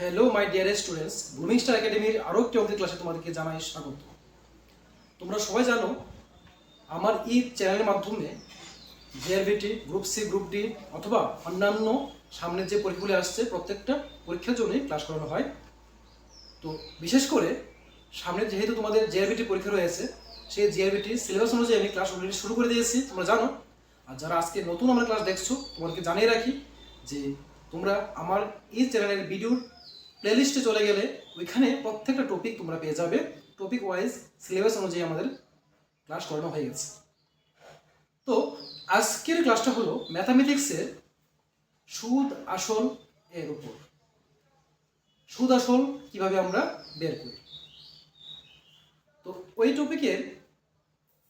Hello my dear students, grooming star একাডেমির আরও একটি অঙ্কের ক্লাসে তোমাদেরকে জানাই স্বাগত। তোমরা সবাই জানো আমার এই চ্যানেলের মাধ্যমে GRBT, group C, group D অথবা অন্যান্য সামনে যে পরীক্ষাগুলি আসছে প্রত্যেকটা পরীক্ষার জন্যই ক্লাস করানো হয়। তো বিশেষ করে সামনে যেহেতু তোমাদের জিআরবিটি পরীক্ষা রয়েছে, সেই জিআরবিটি সিলেবাস অনুযায়ী আমি ক্লাস অলরেডি শুরু করে দিয়েছি, তোমরা জানো। আর যারা আজকে নতুন আমার ক্লাস দেখছো, তোমাদেরকে জানিয়ে রাখি যে তোমরা আমার এই চ্যানেলের ভিডিওর প্লেলিস্টে চলে গেলে ওইখানে প্রত্যেকটা টপিক তোমরা পেয়ে যাবে। টপিক ওয়াইজ সিলেবাস অনুযায়ী আমাদের ক্লাস করানো হয়ে গেছে। তো আজকের ক্লাসটা হলো ম্যাথামেটিক্সের সুদ আসল এর উপর। সুদ আসল কিভাবে আমরা বের করি। তো ওই টপিকের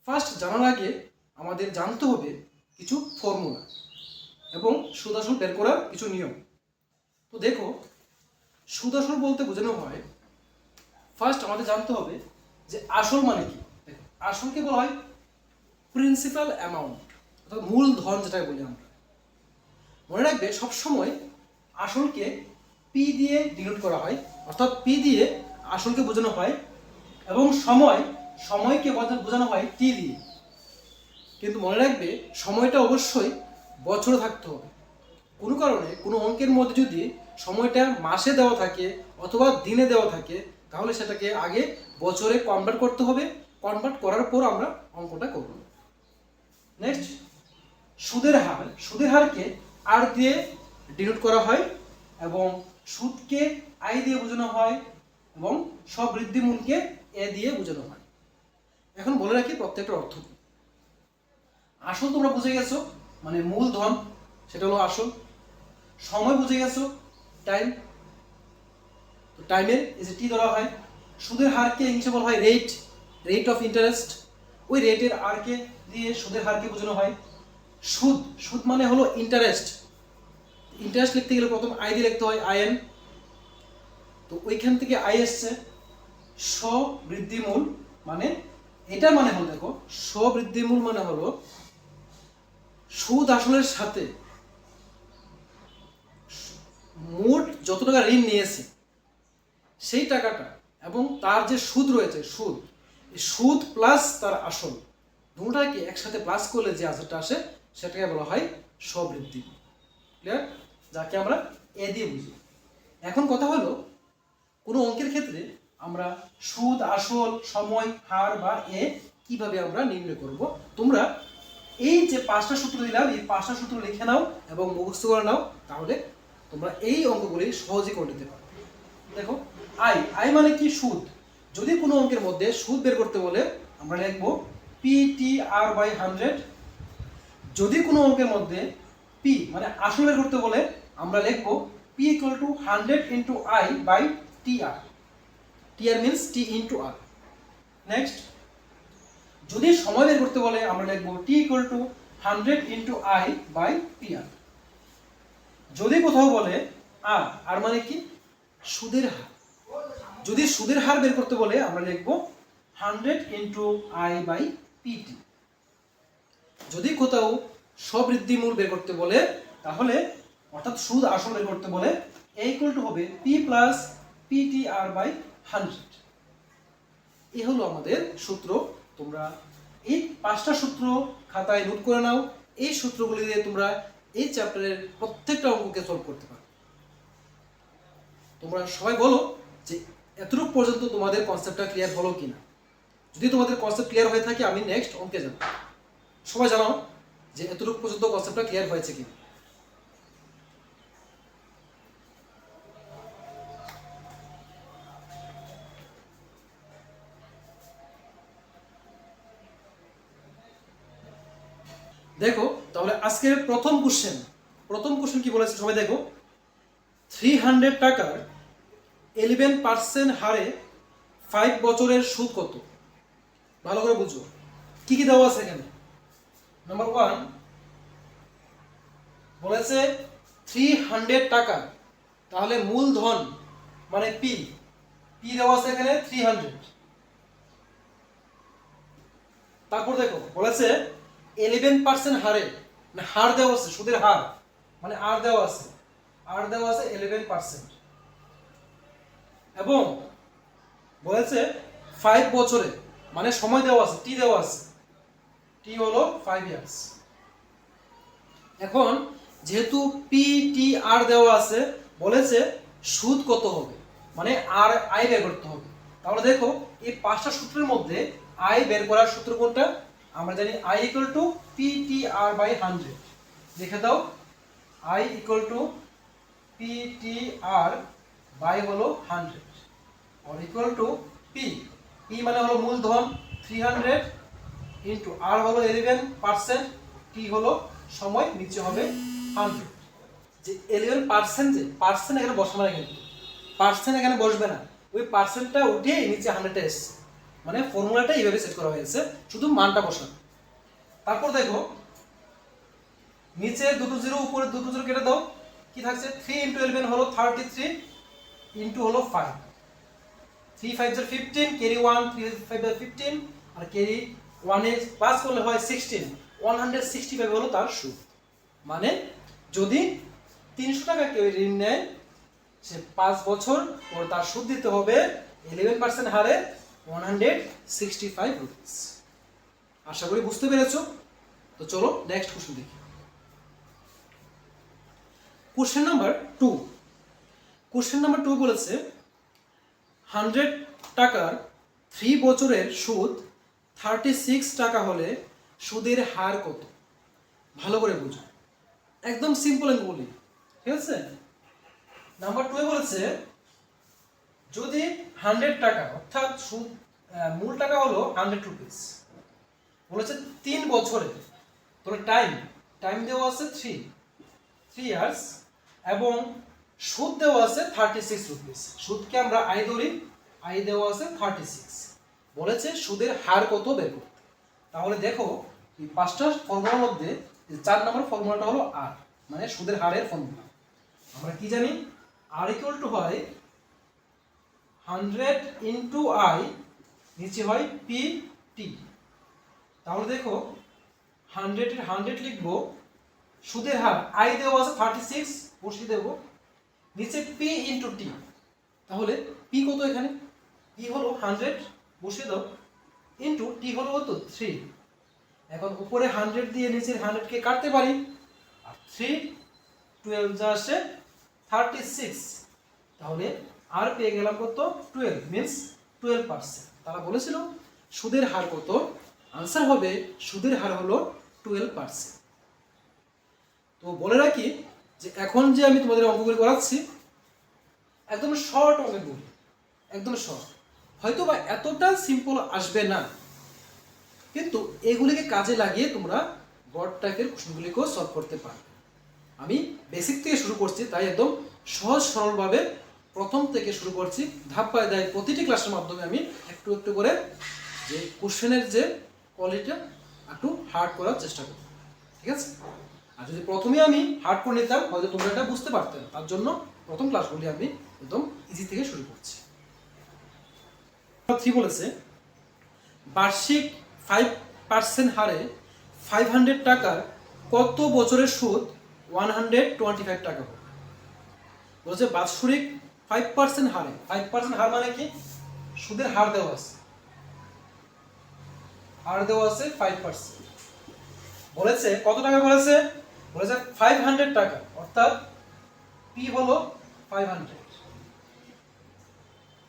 ফার্স্ট জানার আগে আমাদের জানতে হবে কিছু ফর্মুলা এবং সুদ আসল বের করার কিছু নিয়ম। তো দেখো, সুদ আসল বলতে বোঝানো হয়, ফার্স্ট আমাদের জানতে হবে যে আসল মানে কি। আসলকে বলা হয় প্রিন্সিপাল অ্যামাউন্ট, অর্থাৎ মূলধন যেটাকে বলি আমরা। মনে রাখবে সবসময় আসলকে পি দিয়ে ডিনোট করা হয়, অর্থাৎ পি দিয়ে আসলকে বোঝানো হয় এবং সময়কে বোঝানো হয় টি দিয়ে। কিন্তু মনে রাখবে সময়টা অবশ্যই বছরে থাকতে হবে। কোনো কারণে কোনো অঙ্কের মধ্যে যদি সময়টা মাসে দেওয়া থাকে অথবা দিনে দেওয়া থাকে, তাহলে সেটাকে আগে বছরে কনভার্ট করতে হবে। কনভার্ট করার পর আমরা অঙ্কটা করব। নেক্সট, সুদের হারকে আর দিয়ে ডিনোট করা হয় এবং সুদকে আই দিয়ে বোঝানো হয় এবং সব বৃদ্ধিমূলকে এ দিয়ে বোঝানো হয়। এখন বলে রাখি প্রত্যেকটা অর্থ। আসল তোমরা বুঝে গেছো, মানে মূলধন, সেটা হলো আসল। সময় বুঝে গেছো, টাইম, তো টাইমের এজ টি ধরা হয়। সুদের হারকে ইংলিশে বলা হয় রেট অফ ইন্টারেস্ট। ওই রেটের আরকে দিয়ে সুদের হারকে বোঝানো হয়। সুদ মানে হলো ইন্টারেস্ট লিখতে গেলে প্রথম আই দিয়ে লিখতে হয়, আইএন। তো ওইখান থেকে আই এসছে। স্ববৃদ্ধিমূল মানে এটা মানে হলো, দেখো, স্ববৃদ্ধিমূল মানে হলো সুদ আসলের সাথে মোট যত টাকা ঋণ নিয়েছে সেই টাকাটা এবং তার যে সুদ রয়েছে, সুদ প্লাস তার আসল, দুটাকে একসাথে প্লাস করলে যে আসলটা আসে সেটাকে বলা হয় স্ববৃদ্ধি। ক্লিয়ার? যাকে আমরা এ দিয়ে বুঝি। এখন কথা হলো, কোনো অঙ্কের ক্ষেত্রে আমরা সুদ, আসল, সময়, হার বা এ কিভাবে আমরা নির্ণয় করব। তোমরা এই যে 5টা সূত্র দিলাম, এই 5টা সূত্র লিখে নাও এবং মুখস্থ করে নাও, তাহলে তোমরা এই অঙ্কগুলি সহজে করে নিতে পারবে। দেখো, আই মানে কি? সুদ। যদি কোনো অঙ্কের মধ্যে সুদ বের করতে বলে আমরা লিখব PTR বাই 100। যদি কোনো অঙ্কের মধ্যে পি মানে আসল বের করতে বলে আমরা লিখব P equal to 100 into I by TR। TR means T into R। Next, যদি সময় বের করতে বলে আমরা লিখব T equal to 100 into I by PR। যদি কোথাও বলে আর মানে কি? সুদের হার। যদি সুদের হার বের করতে বলে আমরা লিখব 100 into I by PT। যদি কোথাও স্ববৃদ্ধিমূল বের করতে বলে, তাহলে অর্থাৎ সুদ আসল বের করতে বলে A equal to হবে P plus PTR by 100। এই হলো আমাদের সূত্র। তোমরা এই 5টা সূত্র খাতায় নোট করে নাও। এই সূত্রগুলি দিয়ে তোমরা এই চ্যাপ্টারের প্রত্যেকটা অঙ্ককে সলভ করতে পারো। তোমরা সবাই বলো যে এতটুকু পর্যন্ত তোমাদের কনসেপ্টটা ক্লিয়ার হলো কিনা। যদি তোমাদের কনসেপ্ট ক্লিয়ার হয়ে থাকে, আমি নেক্সট অঙ্কে যাব। সবাই জানাও যে এতটুকু পর্যন্ত কনসেপ্টটা ক্লিয়ার হয়েছে কিনা। দেখো, তাহলে আজকের প্রথম কোশ্চেন কি বলেছে সবাই দেখো। 300 টাকার 11% হারে 5 বছরের সুদ কত? ভালো করে বুঝো কি কি দেওয়া আছে এখানে। নাম্বার 1 বলেছে 300 টাকা, তাহলে মূলধন মানে পি দেওয়া আছে এখানে 300। তারপর দেখো বলেছে 11% হারে, মানে হার দেওয়া আছে, সুদের হার মানে আর দেওয়া আছে 11%। এবং বলেছে 5 বছরে, মানে সময় দেওয়া আছে, টি দেওয়া আছে, টি হলো 5 ইয়ার্স। এখন যেহেতু পি টি আর দেওয়া আছে, বলেছে সুদ কত হবে, মানে আর আই বের করতে হবে। তাহলে দেখো এই 5টা সূত্রের মধ্যে আই বের করার সূত্র কোনটা? আমরা জানি I equal to P T R by 100। লিখে দাও, I equal to P T R by হলো 100 or equal to P, P মানে হলো মূলধন 300 ইন্টু আর হলো 11%, টি হলো সময়, নিচে হবে 100। যে 11% যে পার্সেন্ট এখানে বসানো না, কিন্তু পার্সেন্ট এখানে বসবে না, ওই পার্সেন্টটা উঠিয়ে নিচে 100 এসছে, মানে ফর্মুলাটা এইভাবে সেট করা হয়েছে, শুধু মানটা বসানো। তারপর দেখো নিচে দুটো জিরো, উপরে দুটো জিরো কেটে দাও, কি থাকছে 3 ইন্টু 11 হলো 33 ইন্টু হলো 5, 3 5 = 15, ক্যারি 1, 3 5 = 15, আর ক্যারি 1 এ প্লাস করলে হয় 16, 165 হলো তার সুদ। মানে যদি 300 টাকা কেউ ঋণ নেয়, সে 5 বছর পর তার সুদ দিতে হবে 11% হারে 165 রুপিস। আশা করি বুঝতে পেরেছো। তো চলো নেক্সট কোশ্চেন দেখি। Question number 2। কোশ্চেন নাম্বার 2 বলেছে 100 টাকার 3 বছরের সুদ 36 টাকা হলে সুদের হার কত? ভালো করে বুঝো, একদম সিম্পল আমি বলি, ঠিক আছে। নাম্বার 2 বলেছে যদি 100 টাকা, অর্থাৎ সুদ মূল টাকা হলো 100 রুপিস, বলেছে 3 বছরে, তাহলে টাইম দেওয়া আছে 3 ইয়ার্স, এবং সুদ দেওয়া আছে 36 রুপিস। সুদকে আমরা আই ধরি, আই দেওয়া আছে 36, বলেছে সুদের হার কত বের করতে। তাহলে দেখো এই 5টা ফর্মুলার মধ্যে 4 নম্বর ফর্মুলাটা হলো আর, মানে সুদের হারের ফর্মুলা। আমরা কি জানি, আর ইকুয়াল টু হয় 100 ইন্টু আই, নিচে হয় পি টি। তাহলে দেখো 100 এর 100 লিখবো, সুদের হার আই দেওয়া আছে 36 বসিয়ে দেবো, নিচে পি ইন্টু টি। তাহলে পি কত এখানে? পি হলো 100 বসিয়ে দাও, ইন্টু টি হলো কত 3। এখন উপরে 100 দিয়ে নিচের 100 কে কাটতে পারি, আর 3 12 যা আসে 36। তাহলে আর পেয়ে গেলাম কত 12, মিন্স 12%। তারা বলেছিল সুদের হার কত, আনসার হবে সুদের হার হলো 12%। তো বলে রাখি যে এখন যে আমি তোমাদের অঙ্কগুলি করাচ্ছি একদম শর্ট অঙ্কগুলি, একদম শর্ট, হয়তো বা এতটা সিম্পল আসবে না, কিন্তু এগুলিকে কাজে লাগিয়ে তোমরা বড় টাইপের কোশ্চেনগুলিকেও সলভ করতে পারবে। আমি বেসিক থেকে শুরু করছি, তাই একদম সহজ সরলভাবে প্রথম থেকে শুরু করছি, ধাপ বাই ধাপ প্রতিটি ক্লাসের মাধ্যমে আমি একটু একটু করে যে কোশ্চেনের যে কোয়ালিটিটা একটু হার্ড করার চেষ্টা করব, ঠিক আছে। আর যদি প্রথমে আমি হার্ড করে নিতাম, হয়তো তোমরা এটা বুঝতে পারতে না, তার জন্য প্রথম ক্লাসগুলি আমি একদম ইজি থেকে শুরু করছি। 3 বলেছে বার্ষিক 5% হারে 500 টাকার কত বছরের সুদ 125 টাকা হবে? বলছে বাৎসরিক 5% হারে, 5% হার মানে কি, সুদের হার দেওয়া আছে, হার দেওয়া আছে 5%। বলেছে কত টাকা, বলেছে 500 টাকা, অর্থাৎ পি হলো 500,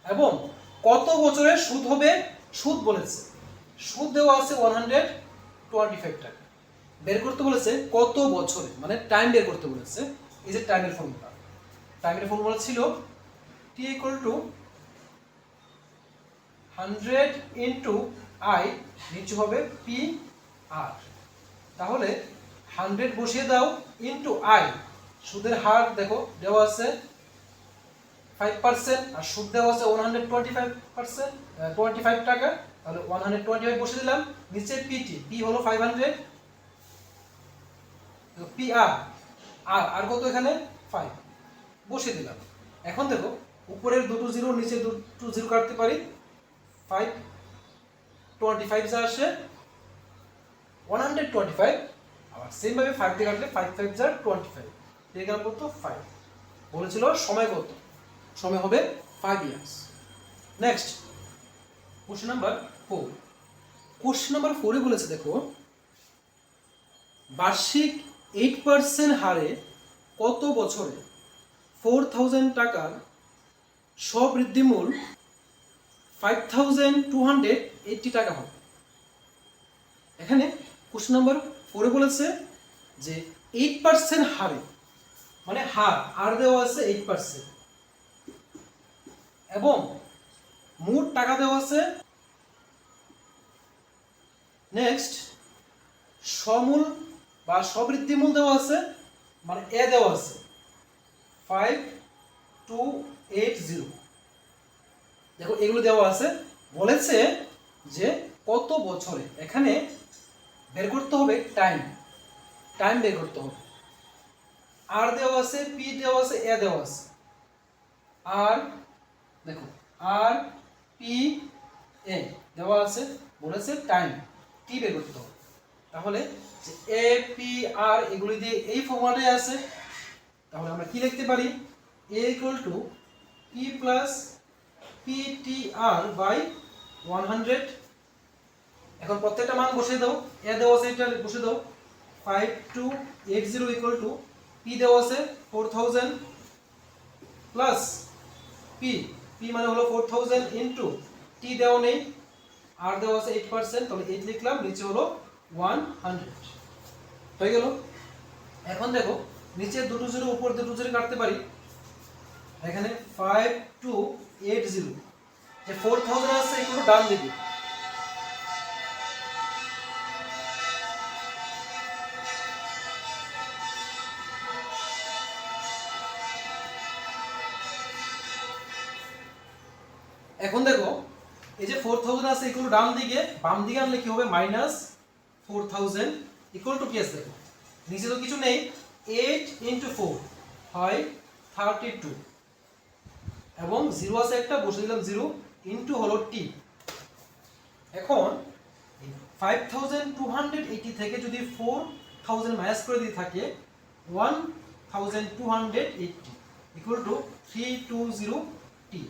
এবং কত বছরের সুদ হবে, সুদ বলেছে, সুদ দেওয়া আছে 125 টাকা, বের করতে বলেছে কত বছরে, মানে টাইম বের করতে বলেছে। এই যে টাইমের ফর্মুলা, টাইমের ফর্মুলা ছিল T equal to 100 into I, নিচে হবে পি আর। তাহলে 100 বসিয়ে দাও ইন্টু আই, সুদের হার দেখো দেওয়া আছে 5%, আর সুদ দেওয়া আছে 125%, 25 টাকা, তাহলে 125 বসিয়ে দিলাম, নিচে পিটি, পি হলো 500, পি আর, আর কত এখানে 5 বসিয়ে দিলাম। এখন দেখো উপরের দুটো জিরো, নিচে দুটো জিরো কাটতে পারি, 5 25 যা আসে 125, আবার সেম ভাবে 5 দিয়ে কাটলে 5 5 যা 25, পেয়ে গেলাম কত 5। বলেছিল সময় কত, সময় হবে 5 years. Next, question number 4. question number 4 এ বলেছে দেখো বার্ষিক 8% হারে কত বছরে 4000 টাকার স্ববৃদ্ধিমূল 5280 টাকা হবে। এখানে কোশ্চেন নাম্বার 4 এ বলেছে যে 8% হারে, মানে হার দেওয়া আছে 8% এবং মোট টাকা দেওয়া আছে। নেক্সট, সমূল বা স্ববৃদ্ধিমূল দেওয়া আছে, মানে এ দেওয়া আছে 5280। দেখো এগুলো দেওয়া আছে, বলেছে যে কত বছরে। এখানে বের করতে হবে টাইম বের করতে হবে। আর দেওয়া আছে, পি দেওয়া আছে, এ দেওয়া আছে। আর দেখো আর পি এ দেওয়া আছে, বলেছে টাইম টি বের করতে হবে। তাহলে এ পি আর এগুলি দিয়ে এই ফর্মুলাটাই আছে। তাহলে আমরা কি লিখতে পারি, A equal to P plus PTR by 100। এখন প্রত্যেকটা মান বসিয়ে দাও। এ দেওয়া আছে এটা বসিয়ে দাও 5280 ইকুয়াল টু পি দেওয়া আছে 4000 প্লাস পি মানে হলো 4000 ইনটু টি দেওয়া নেই, আর দেওয়া আছে 8%, তাহলে 8 লিখলাম, নিচে হলো 100 হয়ে গেল। এখন দেখো নিচে দুটো জিরো উপর দুটো জিরো কাটতে পারি। এখানে 5280 যে 4000 আছে এগুলো ডান দিকে, এখন দেখো এই যে 4000 আছে এগুলো ডান দিকে, বাম দিকে আনলে কি হবে মাইনাস 4000 ইকুয়াল টু কি আছে দেখো নিচে তো কিছু নেই, 8 ইনটু 4 হয় 32 এবং 0 আছে একটা বসে দিলাম 0 ইনটু হলো টি। এখন 5280 থেকে যদি 4000 মাইনাস করে দিয়ে থাকে 1280 ইকুয়াল টু 320 টি,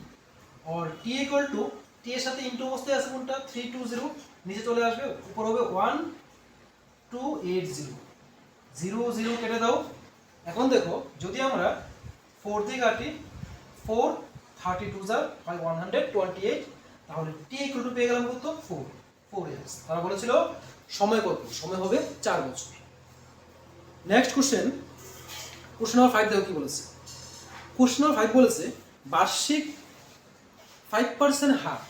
और t इक्वल टू t এর সাথে ইনটু অবস্থায় আছে কোনটা 320, নিচে চলে আসবে, উপর হবে 1280 0 0 কেটে দাও। এখন দেখো যদি আমরা 4 দিয়ে কাটি 4 32 যা বাই 128, তাহলে t ইকুয়াল টু পেয়ে গেলাম কত 4 ইয়ার্স। তারা বলেছিল সময় কত, সময় হবে 4 বছর। নেক্সট কোশ্চেন নাম্বার 5 দেখো কি বলেছে। কোশ্চেন নাম্বার 5 বলেছে বার্ষিক 5% হার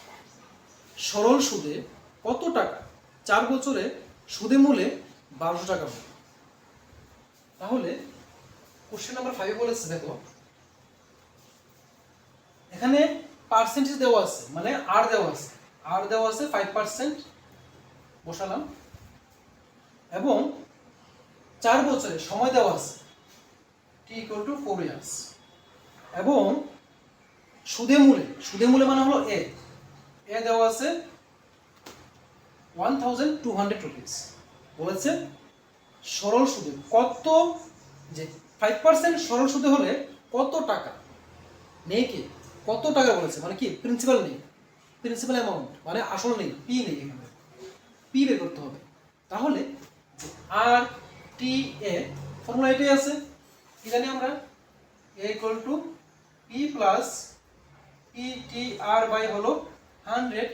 সরল সুদে কত টাকা 4 বছরে সুদে মূলে 1200 টাকা হবে। তাহলে কোশ্চেন নাম্বার 5 বলেছে দেখো এখানে পার্সেন্টেজ দেওয়া আছে, মানে আর দেওয়া আছে 5% বসালাম এবং 4 বছরে সময় দেওয়া আছে t equal to 4 years এবং সুদে মূলে মানে হলো এ দেওয়া আছে 1200 রুপিস। বলেছে সরল সুদে কত, যে 5% সরল সুদে হলে কত টাকা নেই, কি কত টাকা বলেছে, মানে কি প্রিন্সিপাল নেই, প্রিন্সিপাল অ্যামাউন্ট মানে আসল নেই, পি নেই, এখানে পি বের করতে হবে। তাহলে আর টি এ ফর্মুলা এটাই আছে, কি জানি আমরা A equal to P plus PTR by হলো 100,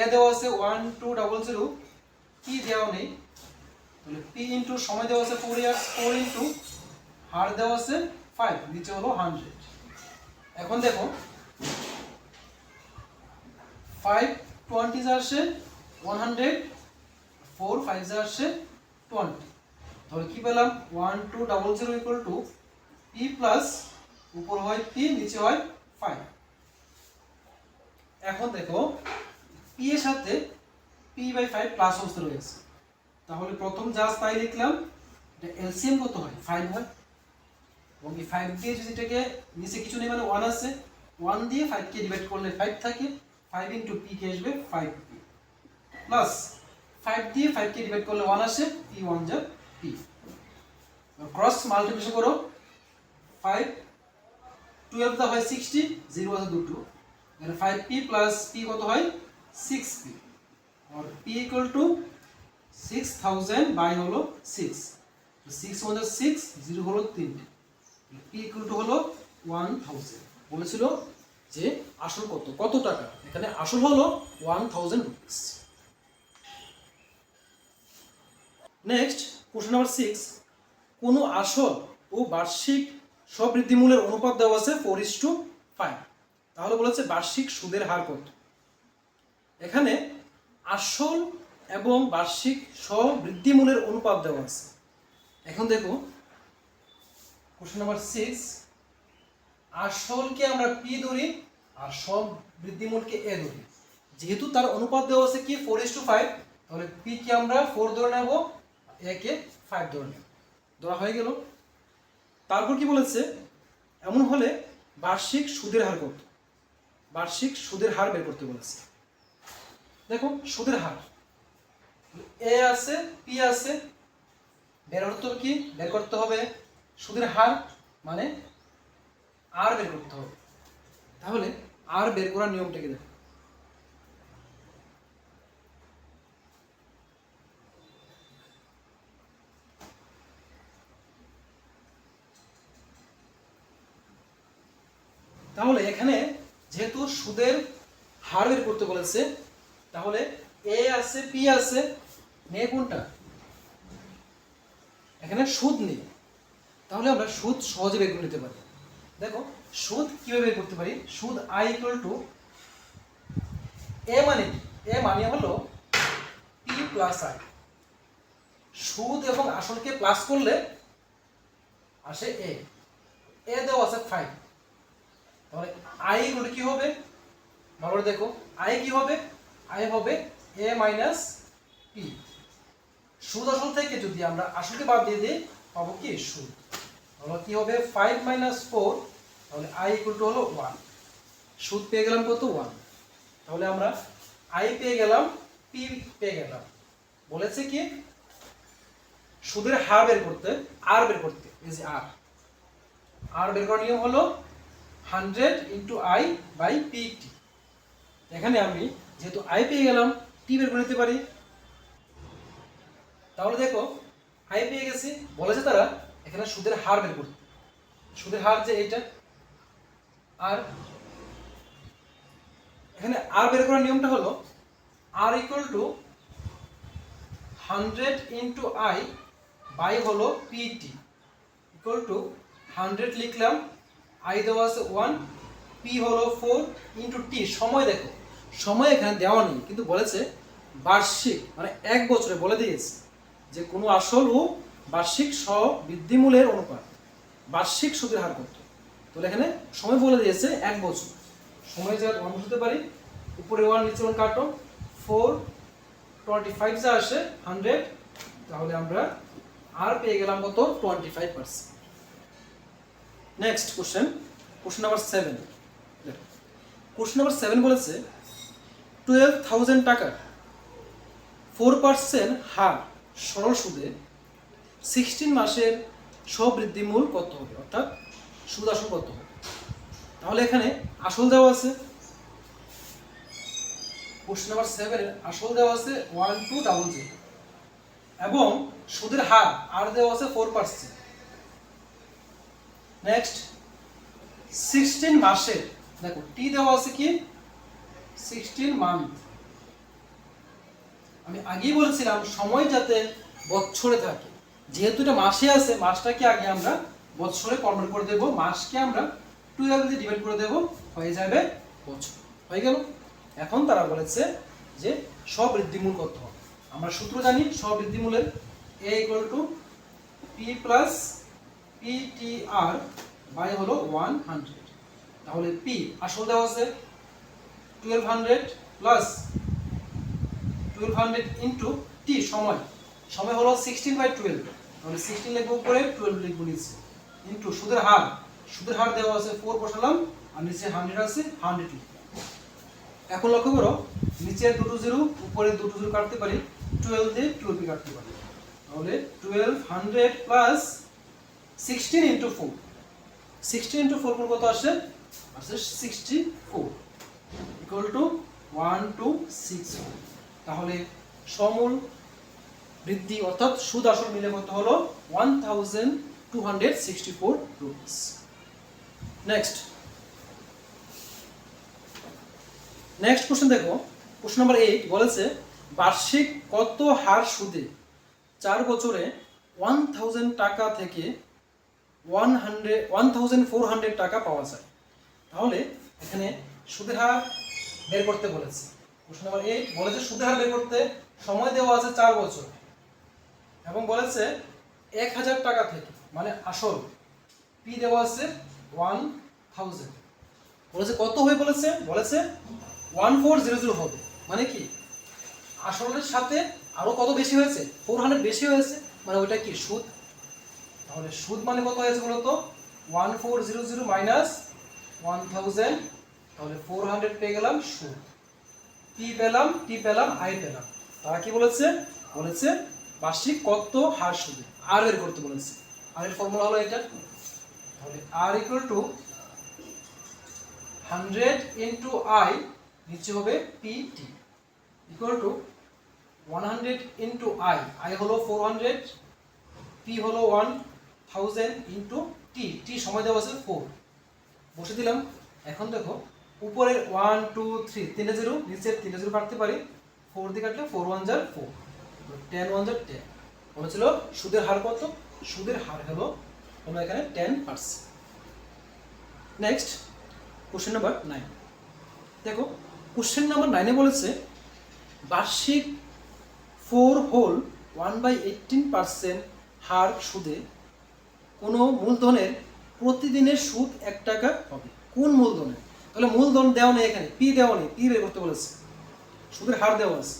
এ দেওয়া আছে 1200, কি দেওয়া নেই, তাহলে পি ইনটু সময় দেওয়া আছে 4 ইয়ার্স, 4 ইনটু হার দেওয়া আছে 5, নিচে হলো 100। এখন দেখো 5 20 যা আসে 100, 4 5 যা আসে 20, তাহলে কি পেলাম 1200 ইকুয়াল টু পি প্লাস উপর হয় পি নিচে হয় 5। এখন দেখো পি এর সাথে পি বাই 5 প্লাস অবস্থা রয়েছে, তাহলে প্রথম জাস্ট তাই লিখলাম, এটা এলসিএম কত হয় 5 হয়, এবং এই 5 দিয়ে যদি এটাকে নিচে কিছু নেই মানে 1 আছে, 1 দিয়ে 5 কে ডিভাইড করলে 5 থাকে, 5 ইনটু পি কে আসবে 5 পি প্লাস 5 দিয়ে 5 কে ডিভাইড করলে 1 আসে, পি 1 যা পি, ক্রস মাল্টিপ্লিকেশন করো 5 2 12 দা হয় 60, 0 আছে দুটো, এখানে 5p প্লাস p কত হয় 6p, আর p ইকুয়াল টু 6000 বাই হলো 6, 6 মানে 6, 0 হলো 3, p ইকুয়াল টু হলো 1000। বলেছিল যে আসল কত টাকা, এখানে আসল হলো 1000 রুপিস। নেক্সট কোশ্চেন নাম্বার 6, কোনো আসল ও বার্ষিক স্ববৃদ্ধিমূলের অনুপাত দেওয়া আছে 4:5, তাহলে বলেছে বার্ষিক সুদের হার কত। এখানে আসল এবং বার্ষিক স্ববৃদ্ধিমূলের অনুপাত দেওয়া আছে। এখন দেখো কোশ্চেন নাম্বার 6, আসলকে আমরা p ধরি আর স্ববৃদ্ধিমূলকে a ধরি। যেহেতু তার অনুপাত দেওয়া আছে কি 4:5, তাহলে p কে আমরা 4 ধরে নেব, a কে 5 ধরে নেব, ধরা হয়ে গেল। তারপর কি বলেছে, এমন হলে বার্ষিক সুদের হার কত, বার্ষিক সুদের হার বের করতে বলেছে। দেখো সুদের হার a আছে p আছে, বের করতে হবে সুদের হার মানে আর বের করতে হবে। তাহলে আর বের করার নিয়মটা কি দেখো, তাহলে এখানে যেহেতু সুদের হার বের করতে বলেছে, তাহলে a আছে p আছে, নে কোনটা, এখানে সুদ নেই, তাহলে আমরা সুদ সহজে বের করে নিতে পারি। দেখো সুদ কিভাবে বের করতে পারি, সুদ i ইকুয়াল টু a মানে হলো p প্লাস i, সুদ এবং আসলকে প্লাস করলে আসে a দেওয়া আছে 5, তাহলে i ইকুয়াল টু কি হবে, ভালো করে দেখো i কি হবে, i হবে a মাইনাস p। সুদ আসল থেকে যদি আমরা আসলকে বাদ দিয়ে দিই পাবো কি সুদ, তাহলে কি হবে 5 মাইনাস 4, তাহলে i ইকুয়াল টু হলো 1, সুদ পেয়ে গেলাম কত 1, তাহলে আমরা i পেয়ে গেলাম, p পেয়ে গেলাম। বলেছে কি সুদের হার বের করতে, আর বের করতে, এই যে আর বের করার নিয়ম হলো 100 ইনটু i বাই pt। এখানে আমি যেহেতু i পেয়ে গেলাম, t বের করে নিতে পারি। তাহলে দেখো i পেয়ে গেছি, বলেছে তারা এখানে সুদের হার বের করতে, সুদের হার যে এইটা, আর এখানে আর বের করার নিয়মটা হলো r equal to 100 into i by হলো pt ইকুয়াল টু 100 লিখলাম, i দেওয়া আছে 1, p হলো 4 ইনটু t, সময় দেখো সময় এখানে দেওয়া নেই, কিন্তু বলেছে বার্ষিক মানে এক বছরে বলে দিয়েছে যে কোনো আসল ও বার্ষিক স্ববৃদ্ধিমূলের অনুপাত, বার্ষিক সুদের হার কত। তো এখানে সময় বলে দিয়েছে এক বছর, সময় জায়গা 1 বসাতে পারি, উপরে 1 নিচে 1 কাটো, 4 25 যা আসে 100, তাহলে আমরা আর পেয়ে গেলাম কত 25%। Next question number 7, question number 7 বলেছে 12,000 টাকার 4% হার সরল সুদে 16 মাসের স্ববৃদ্ধিমূল কত হবে, অর্থাৎ সুদ আসল কত হবে। তাহলে এখানে আসল দেওয়া আছে, কোশ্চেন নাম্বার 7 এর আসল দেওয়া আছে 1200 এবং সুদের হার আর দেওয়া আছে 4%। নেক্সট 16 মাসের, দেখো টি দেওয়া আছে কি 16 মান্থ। আমি আগেই বলেছিলাম সময় যাতে বছরে থাকে, যেহেতু এটা মাসে আছে, মাসটাকে আগে আমরা বছরে কনভার্ট করে দেব, মাসকে আমরা 12 দিয়ে ডিভাইড করে দেব, হয়ে যাবে বছর, হয়ে গেল। এখন তারা বলেছে যে স্ববৃদ্ধিমূল কত হবে। আমরা সূত্র জানি স্ববৃদ্ধিমূলের, a equal to p plus ptr by হলো 100। তাহলে p আসল দেওয়া আছে 1200 প্লাস 1200 ইনটু t, সময় হলো 16/12, তাহলে 16 লিখব উপরে, 12 লিখব নিচে, ইনটু সুদের হার দেওয়া আছে 4 বসালাম, আর নিচে 100 আছে 100 লিখব। এখন লক্ষ্য করো নিচের দুটো জিরো উপরে দুটো জিরো কাটতে পারি, 12 দিয়ে 12 কাটতে পারি, তাহলে 1200 প্লাস 16 ইনটু 4, 16 ইন্টু 4 কত আসে? আসে 64 ইকুয়াল টু 1264। তাহলে সমূল বৃদ্ধি অর্থাৎ সুদ আসল মিলে কত হলো? 1264 রুপিস। নেক্সট কোশ্চেন দেখো, কোশ্চেন নাম্বার 8 বলেছে বার্ষিক কত হার সুদে 4 বছরে 1000 টাকা থেকে 1400 টাকা পাওয়া যায়। তাহলে এখানে সুদের হার বের করতে বলেছে। কোশ্চেন নাম্বার 8 বলেছে সুদের হার বের করতে সময় দেওয়া আছে 4 বছর এবং বলেছে 1000 টাকা থেকে, মানে আসল পি দেওয়া আছে 1000, বলেছে কত হবে, বলেছে 1400 হবে। মানে কি আসলের সাথে আরো কত বেশি হয়েছে? 400 বেশি হয়েছে, মানে ওইটা কি সুদ। তাহলে সুদ মানে কত হয়েছে বলতো? 1400 মাইনাস 1000, তাহলে 400 পেয়ে গেলাম সুদ। টি পেলাম আই পেলাম। তারা কি বলেছে? বলেছে বার্ষিক কত হার সুদে আর বের করতে বলেছে। আর এর ফর্মুলা হলো এটা। তাহলে R equal to 100 into I, নিচে হবে PT, equal to 100 into I, I হলো 400, পি হলো 1000 ইন্টু টি সময় দেওয়া আছে 4, বসে দিলাম। এখন দেখো উপরের 1 2 3 তিনটা জিরো, নিচের তিনটা জিরো কাটতে পারি, 4 দিয়ে কাটলে 4 1 jar 4, 10 1 jar 10। বলেছিল সুদের হার কত? সুদের হার হলো এখানে 10%। নেক্সট কোশ্চেন নাম্বার 9 দেখো, কোশ্চেন নাম্বার 9 বলেছে বার্ষিক 4 হোল 1/18% হার সুদে কোনো মূলধনের প্রতিদিনের সুদ 1 টাকা হবে। কোন মূলধনের? তাহলে মূলধন দেওয়া নেই, এখানে পি দেওয়া নেই, পি বের করতে বলেছে। সুদের হার দেওয়া আছে।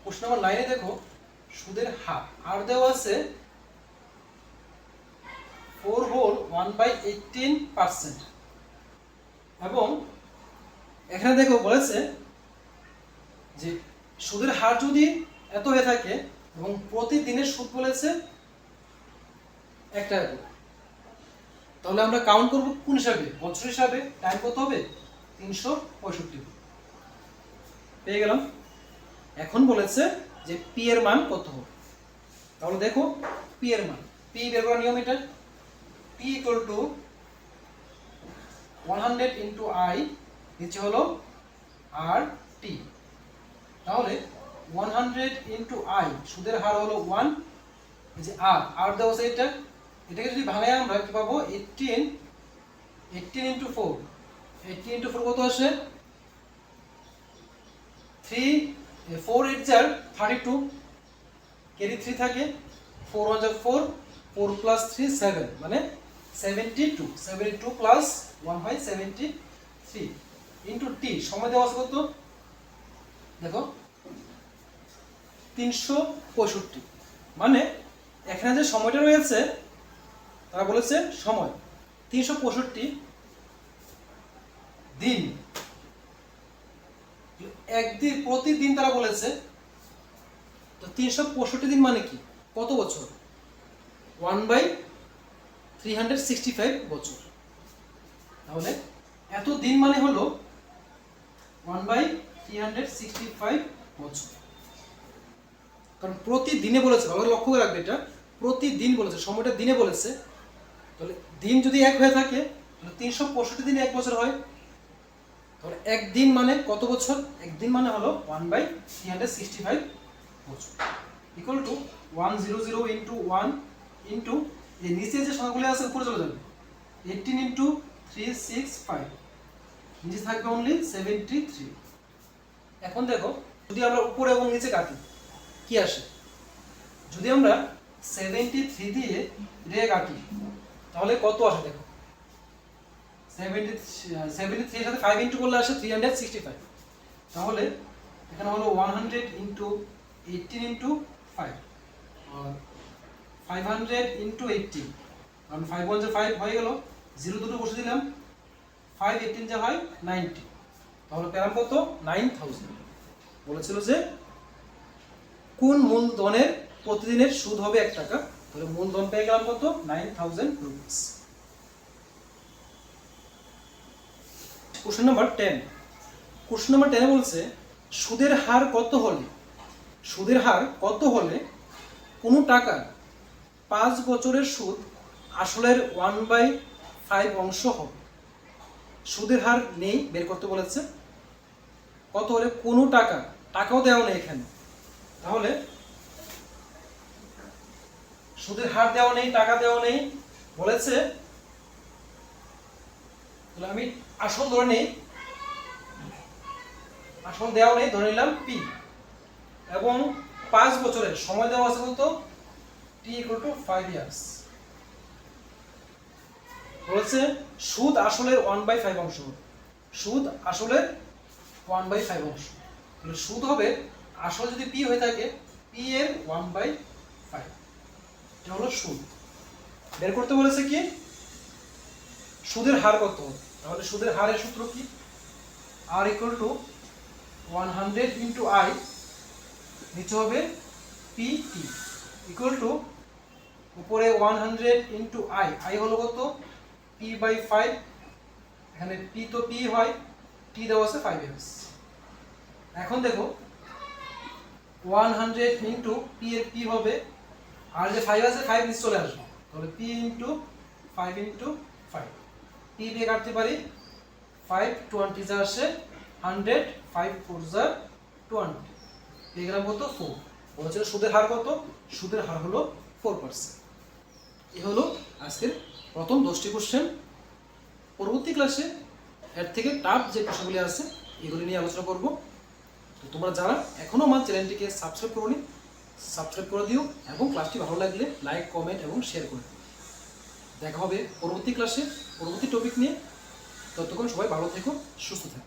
কোশ্চেন নাম্বার 9 দেখো সুদের হার আর দেওয়া আছে 4 হোল 1/18%, এবং এখানে দেখো বলেছে যে সুদের হার যদি এত হয়ে থাকে এবং প্রতিদিনের সুদ বলেছে 1 টাকা করে, তাহলে আমরা কাউন্ট করব কোন হিসাবে? বছর হিসাবে। টাইম কত হবে? 365 পেয়ে গেলাম। এখন বলেছে যে পি এর মান কত হবে। তাহলে দেখো পি এর মান, পি বের করার নিয়ম এটা। P equal to 100 into I, নিচে হলো আর টি। তাহলে 100 ইন্টু আই, সুদের হার হলো 1, এই যে আর দেওয়া আছে এটা, এটাকে যদি ভাঙাই আমরা কি পাবো? 18 ইন্টু 4, 18 ইন্টু 4 কত আসে? 4 8 jar 32, ক্যারি 3 থাকে, 4 1 jar 4, 4 প্লাস 3 7, মানে 72 প্লাস 1 হয় 73 ইন্টু টি সময় দেওয়া আছে কত? দেখো 365, মানে এখানে যে সময়টা রয়েছে তারা বলেছে সময় 365 দিন, একদিন প্রতিদিন তারা বলেছে। তো 365 দিন মানে কি? কত বছর? 1/365 বছর। তাহলে এত দিন মানে হলো 1/365 বছর। কারণ প্রতিদিনে বলেছে, ভালো লক্ষ্য করে রাখবে এটা, প্রতিদিন বলেছে, সময়টা দিনে বলেছে। তাহলে দিন যদি 1 হয়ে থাকে তাহলে 365 দিনে 1 বছর হয়। তাহলে একদিন মানে কত বছর? একদিন মানে হলো 1/365 বছর, ইকুয়াল টু 100 ইন্টু 1 ইন্টু এই নিচে যে সংখ্যাগুলো আছে উপরে চলে যাবে, 18 ইন্টু 365, নিচে থাকবে অনলি 73। এখন দেখো যদি আমরা উপরে এবং নিচে কাটি কি আসে? যদি আমরা 73 দিয়ে রে কাটি তাহলে কত আসে? দেখো 73 এর সাথে 5 ইনটু করলে আসে 365। তাহলে এখানে হলো 100 ইনটু 18 ইনটু 5 আর 500 ইনটু 18, কারণ 5 1 5 হয়ে গেল, 0 দুটো বসে দিলাম, 5 18 যা হয় 90। তাহলে পেলাম কত? 9000। বলেছিল যে কোন মূলধনের প্রতিদিনের সুদ হবে 1 টাকা, তাহলে মূলধন পেয়ে গেলাম কত? 9000 rupees. Question number 10। Question number 10 বলছে সুদের হার কত হলে কোনো টাকার 5 বছরের সুদ আসলের 1/5 অংশ হবে। সুদের হার নেই, বের করতে বলেছে। কত হলে কোনো টাকাও দেওয়া নেই এখানে, তাহলে সুদের হার দেওয়া নেই, টাকা দেওয়া নেই বলেছে। তাহলে আমি আসল ধরে নেই, আসল দেওয়া নেই, ধরে নিলাম পি, এবং 5 বছরের সময় দেওয়া আছে কত, টি ইকুয়াল টু 5 ইয়ার্স। বলেছে সুদ আসলের 1/5 অংশ, সুদ আসলের 1/5 অংশ। তাহলে সুদ হবে, আসল যদি পি হয়ে থাকে, পি এর 1/5, এটা হলো সুদ। বের করতে বলেছে কি সুদের হার কত, তাহলে সুদের হারের সূত্র কি, আর ইকুয়াল টু 100 ইন্টু আই, নিচে হবে পি টি, ইকুয়াল টু উপরে 100 ইন্টু আই, আই হলো কত, পি বাই 5, এখানে পি তো পি হয়, টি দেওয়া আছে 5 ইয়ার্স। এখন দেখো 100 ইন্টু পি এর পি হবে, আর যে 5 আছে 5 নিচে চলে আসবে, তাহলে পি ইন্টু 5 ইন্টু 5, পি দিয়ে কাটতে পারি, 5 20 যা আসে 100, 5 4 যা 20, পেয়ে গেলাম কত 4। বলেছিল সুদের হার কত, সুদের হার হলো 4%। এ হলো আজকের প্রথম 10টি কোশ্চেন। পরবর্তী ক্লাসে এর থেকে টাফ যে প্রশ্নগুলি আছে এগুলি নিয়ে আলোচনা করব। তো তোমরা যারা এখনো আমার চ্যানেলটিকে সাবস্ক্রাইব করোনি, সাবস্ক্রাইব করে দিও, এবং ক্লাসটি ভালো লাগলে লাইক, কমেন্ট এবং শেয়ার করে দিও। দেখা হবে পরবর্তী ক্লাসে পরবর্তী টপিক নিয়ে। ততক্ষণ সবাই ভালো থেকো, সুস্থ থেকো।